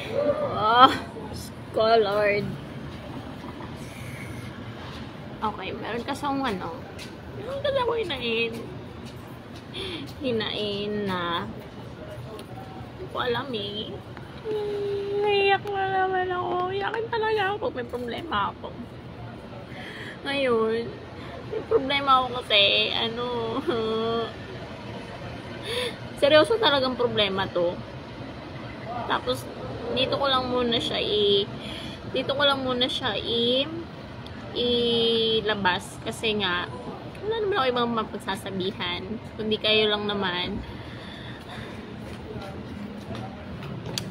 Oh, ko Lord. Okay, meron kasang ano. Meron kasi ako hinain. Hinain na hindi ko alam eh. Naiyak na naman ako. Iyakin talaga ako pag may problema ako. Ngayon, may problema ako kasi, seryoso talagang problema to. Tapos, dito ko lang muna siya ilabas kasi nga wala naman ako ibang mapagsasabihan kundi kayo lang naman.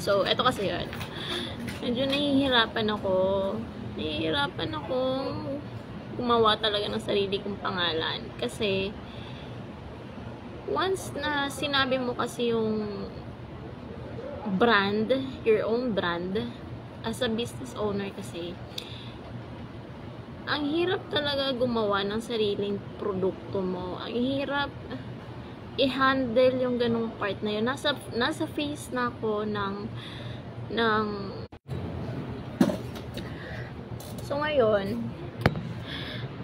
So eto kasi yun, medyo nahihirapan akong gumawa talaga ng sarili kong pangalan kasi once na sinabi mo kasi yung brand, your own brand as a business owner kasi ang hirap talaga gumawa ng sariling produkto mo. Ang hirap i-handle yung ganung part na yun. Nasa phase na ako So ngayon,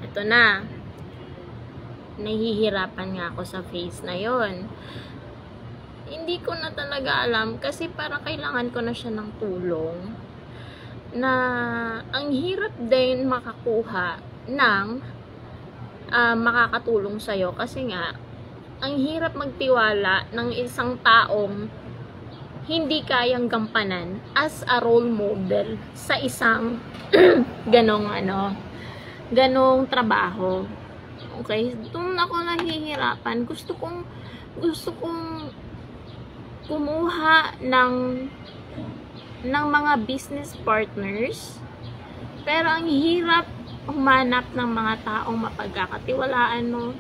ito na. Nahihirapan nga ako sa phase na yun. Hindi ko na talaga alam kasi para kailangan ko na siya ng tulong. Na ang hirap din makakuha ng makakatulong sa'yo kasi nga ang hirap magtiwala ng isang taong hindi kayang gampanan as a role model sa isang ganong trabaho. Okay, doon ako nahihirapan. Gusto kong kumuha ng mga business partners, pero ang hirap humanap ng mga taong mapagkakatiwalaan mo.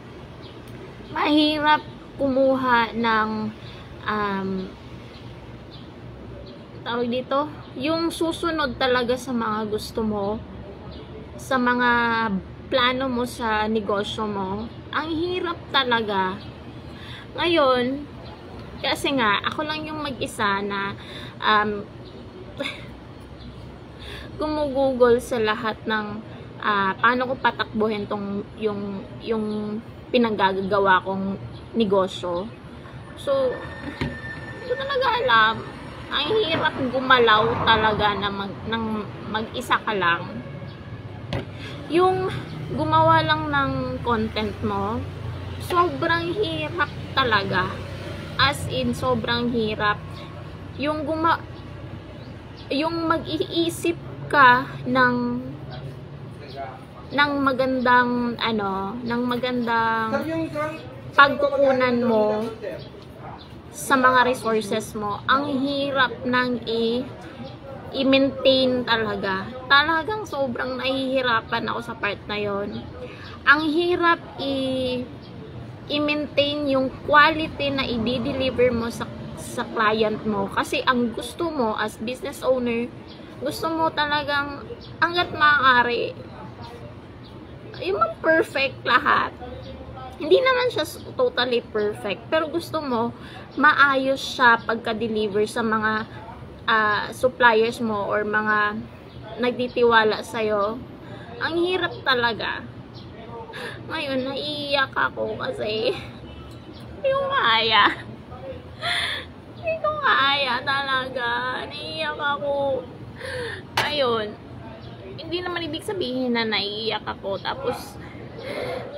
Mahirap kumuha ng tawag dito, yung susunod talaga sa mga gusto mo, sa mga plano mo sa negosyo mo. Ang hirap talaga. Ngayon, kasi nga ako lang yung mag-isa na gumugugol sa lahat ng paano ko patakbuhin tong yung pinagagawa kong negosyo. So, hindi ko talaga alam. Ang hirap gumalaw talaga na mag-isa ka lang. Yung gumawa lang ng content mo, sobrang hirap talaga. As in, sobrang hirap. Yung mag-iisip ka ng magandang pagkukunan mo sa mga resources mo. Ang hirap nang i-maintain talaga. Talagang sobrang nahihirapan ako sa part na yon. Ang hirap i-maintain yung quality na i-deliver mo sa client mo. Kasi ang gusto mo as business owner, gusto mo talagang hanggat maaari yung perfect lahat. Hindi naman siya totally perfect, pero gusto mo maayos siya pagka-deliver sa mga suppliers mo or mga nagtitiwala sa'yo. Ang hirap talaga. Ngayon, naiiyak ako kasi hindi ko kaya. Hindi ko kaya talaga. Naiiyak ako. Ayun. Hindi naman ibig sabihin na naiiyak ako. Tapos,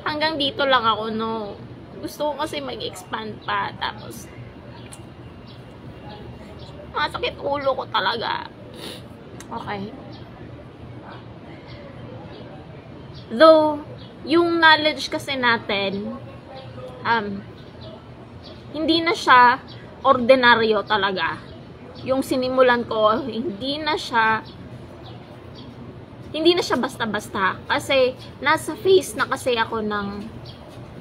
hanggang dito lang ako, no. Gusto ko kasi mag-expand pa. Tapos, masakit ulo ko talaga. Okay. Though, yung knowledge kasi natin, hindi na siya ordinaryo talaga. Yung sinimulan ko, hindi na siya basta-basta. Kasi, nasa phase na kasi ako ng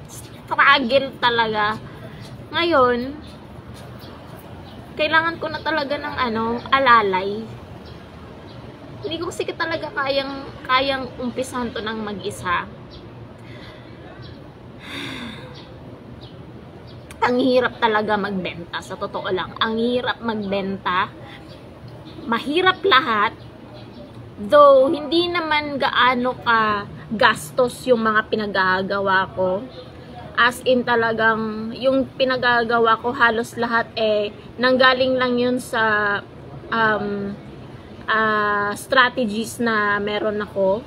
struggle talaga. Ngayon, kailangan ko na talaga ng alalay. Hindi ko kasi talaga kayang umpisahan to ng mag-isa. Ang hirap talaga magbenta, sa totoo lang. Ang hirap magbenta. mahirap lahat. Though, hindi naman gaano ka gastos yung mga pinagagawa ko. As in talagang, yung pinagagawa ko halos lahat nanggaling lang yun sa strategies na meron ako.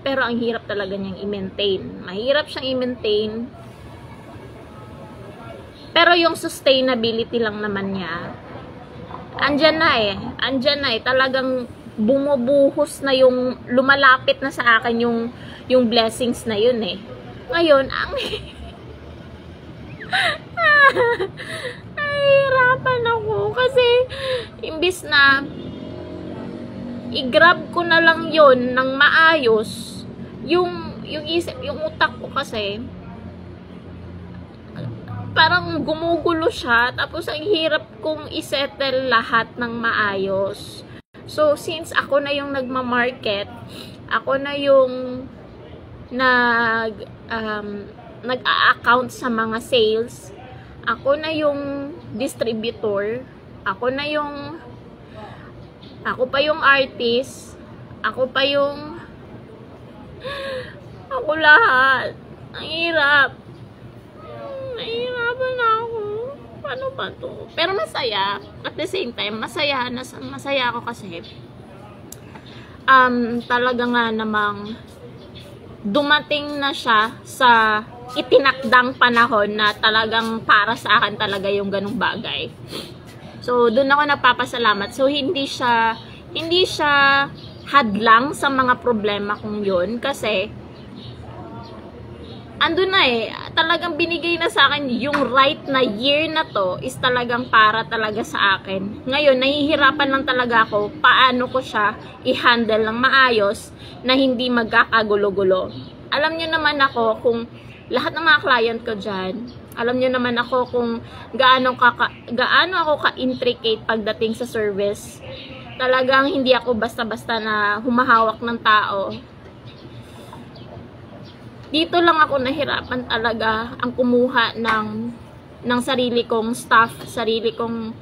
Pero ang hirap talaga niyang i-maintain. Mahirap siyang i-maintain. Pero yung sustainability lang naman niya, andyan na talagang bumubuhos na yung, lumalapit na sa akin yung blessings na yun Ngayon, ang nahihirapan ako kasi imbis na i-grab ko na lang yun ng maayos, yung utak ko kasi parang gumugulo siya, tapos ang hirap kong isettle lahat ng maayos. So, since ako na yung nagma-market, ako na yung nag-a-account sa mga sales, ako na yung distributor, ako pa yung artist, ako lahat. Ang hirap. Nahihirapan ako. Paano ba to? Pero masaya. At the same time, masaya ako kasi talaga nga namang dumating na siya sa itinakdang panahon na talagang para sa akin talaga yung ganung bagay. So, doon ako nagpapasalamat. So, hindi siya hadlang sa mga problema kong yun kasi andun na talagang binigay na sa akin yung right na year na to is talagang para talaga sa akin. Ngayon, nahihirapan lang talaga ako paano ko siya i-handle ng maayos na hindi magkakagulo-gulo. Alam nyo naman ako kung lahat ng mga client ko dyan, alam nyo naman ako kung gaano ako ka-intricate pagdating sa service. Talagang hindi ako basta-basta na humahawak ng tao. Dito lang ako nahirapan talaga ang kumuha ng sarili kong staff, sarili kong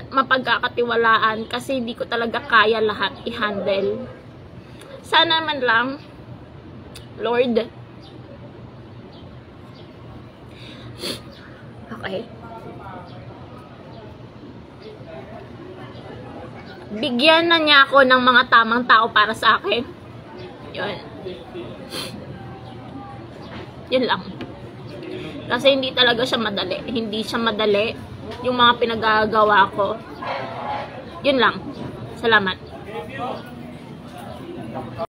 mapagkakatiwalaan kasi hindi ko talaga kaya lahat i-handle. Sana man lang, Lord. Okay. Bigyan na niya ako ng mga tamang tao para sa akin. Yun. Yun lang. Kasi hindi talaga siya madali. Hindi siya madali yung mga pinagagawa ko. Yun lang. Salamat.